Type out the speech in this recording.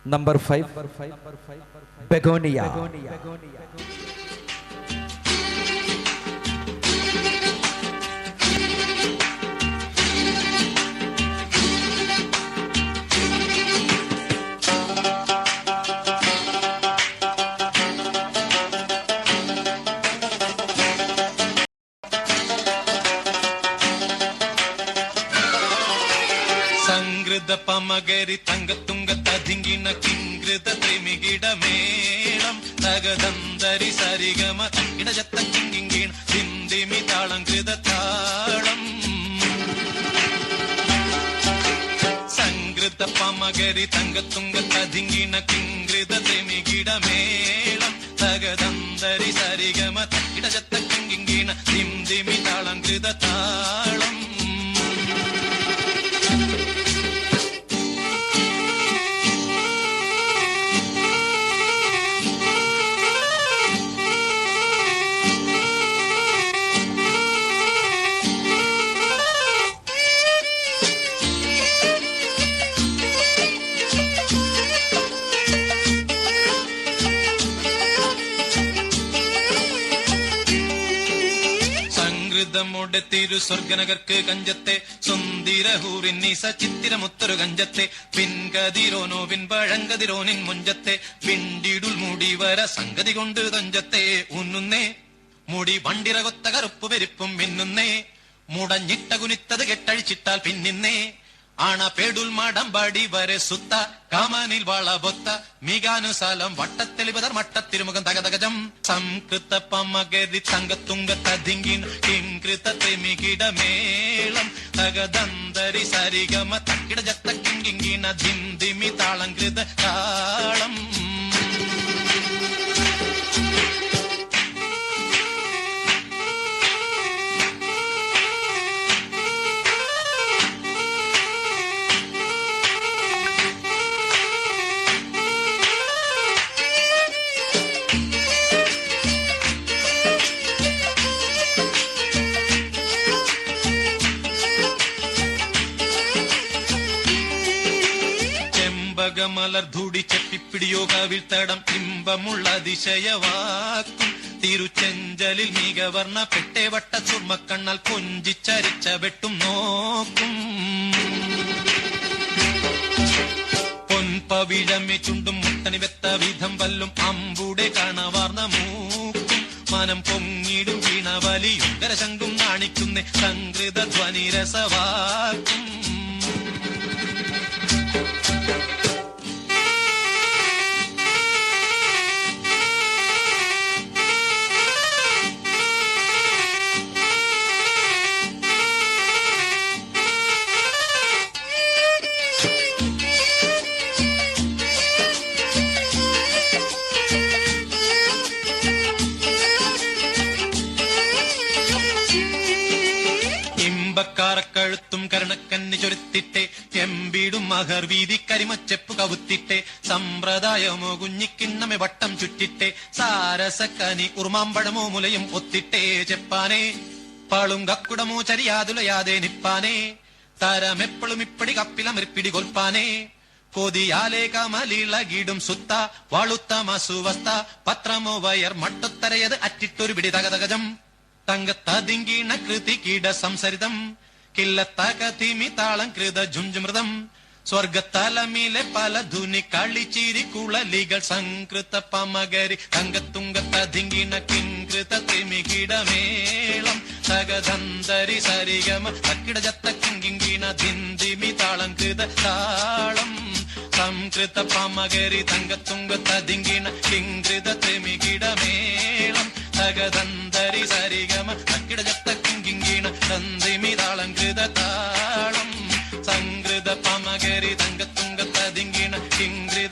Number 5, Begonia. സംഗൃത പമകരി തങ്കത്തുങ്ക തതിങ്കിന കിങ്കൃത ത്രിമികിട മേളം തകദന്തരി സരിഗമ തങ്കിടജത്ത കിങ്കിങ്കീണ സിന്ധിമി താളം കൃത താളം സംഗൃത പമകരി തങ്കത്തുങ്ക തതിങ്കിന കിങ്കൃത ത്രിമികിട മേളം തകദന്തരി സരിഗമ തങ്കിടജത്ത കിങ്കിങ്കീണ സിന്ധിമി താളം കൃത താളം ുടെ തിരു സ്വർഗനകർക്ക് കഞ്ചത്തെ സുന്ദിരഹൂറിന്നീസ ചിത്തിരമുത്തൊരു കഞ്ചത്തെ പിൻകതിരോനോവിൻ പഴങ്കതിരോനിൻ മുഞ്ചത്തെ പിണ്ടിടുൽ മുടിവര സംഗതി കൊണ്ട് തഞ്ചത്തെ ഉന്നുന്നേ മുടി വണ്ടിറകൊത്ത കറുപ്പ് പെരുപ്പും മിന്നുന്നേ മുടഞ്ഞിട്ട കുനിത്തത് കെട്ടഴിച്ചിട്ടാൽ പിന്നിന്നേ ആണ പേടുൽ മാടമ്പാടി വരെ സുത്ത കാമനിൽ വളബൊത്ത മികാനുസാലം വട്ടത്തെളിപതർ മട്ടത്തിരുമുഖം തകതകജം സംകൃത പമകരി തങ്കത്തുങ്ക തതിങ്കിൻ കിങ്കൃത ത്രിമികിട മേളം തകദന്തരി സരിഗമ തക്കിടജത്ത കിങ്കിങ്കീണ ധിന്ദിമി താളം കൃത താളം മലർധൂടി ചെപ്പിപ്പിടിയോ കവിൾത്തടം ഇമ്പമുള്ള അതിശയവാക്കും തിരുച്ചെഞ്ചലിൽ മികവർണ്ണ പെട്ടേ വട്ട ചുർമ്മക്കണ്ണാൽ കൊഞ്ചിച്ചരിച്ച വെട്ടും നോക്കും പൊൻപവിഴമേ ചുണ്ടും മുട്ടണി വെത്ത വിധം വല്ലും അമ്പൂടെ കാണവാർന്ന മൂക്കും മനം പൊങ്ങിടും വീണവലിയും കരശങ്കും നാണിക്കുന്നേ സംകൃത ധ്വനിരസവാക്കും കഴുത്തും കരുണക്കന്നി ചൊരുത്തിട്ടെ എമ്പീടും മഹർ വീതി കരിമച്ചെപ്പ് കവുത്തിട്ടെ സമ്പ്രദായമോ കുഞ്ഞിക്കിണ്ണമെ വട്ടം ചുറ്റിട്ടെ സാരസക്കനി ഉർമാമ്പഴമോ മുലയും ഒത്തിട്ടേ ചെപ്പാനേ പാളും കക്കുടമോ ചരിയാതുലയാതെ നിപ്പാനേ തരമെപ്പോഴും ഇപ്പടി കപ്പിലമിരിപ്പിടി കൊൽപ്പാനേ കൊതിയാലേ കമലിളകിടും സുത്ത വാളുത്തമ സുവസ്ത പത്രമോ വയർ മട്ടത്തരയത് അറ്റിട്ടൊരു പിടി തകതകജം തങ്കത്തതിങ്കീണ കൃതി കീട സംസരിതം കില്ലത്തകതിമി താളം കൃത ജുംജുമൃതം സ്വർഗത്തലമിലെ പല ധുനി കളിച്ചിരി കുളലികൾ സംകൃത പമകരി തങ്കത്തുങ്കത്തതിങ്കിണ കിങ്കൃത ത്രിമികിടമേളം തകദന്തരി സരിഗമ തക്കിടജത്ത കിങ്കിങ്കീണ ധിന്ദിമി താളം കൃത താളം സംകൃത പമകരി തങ്കത്തുങ്കത്തതിങ്കിണ കിങ്കൃത ത്രിമികിടമേളം തകദന്തരി സരിഗമ തക്കിടജത്ത കിങ്കിങ്കീണ ധിന്ദിമി താളം കൃത താളം സംകൃത പമകരി തങ്കത്തുങ്കത്തതിങ്കിണ കിങ്കൃത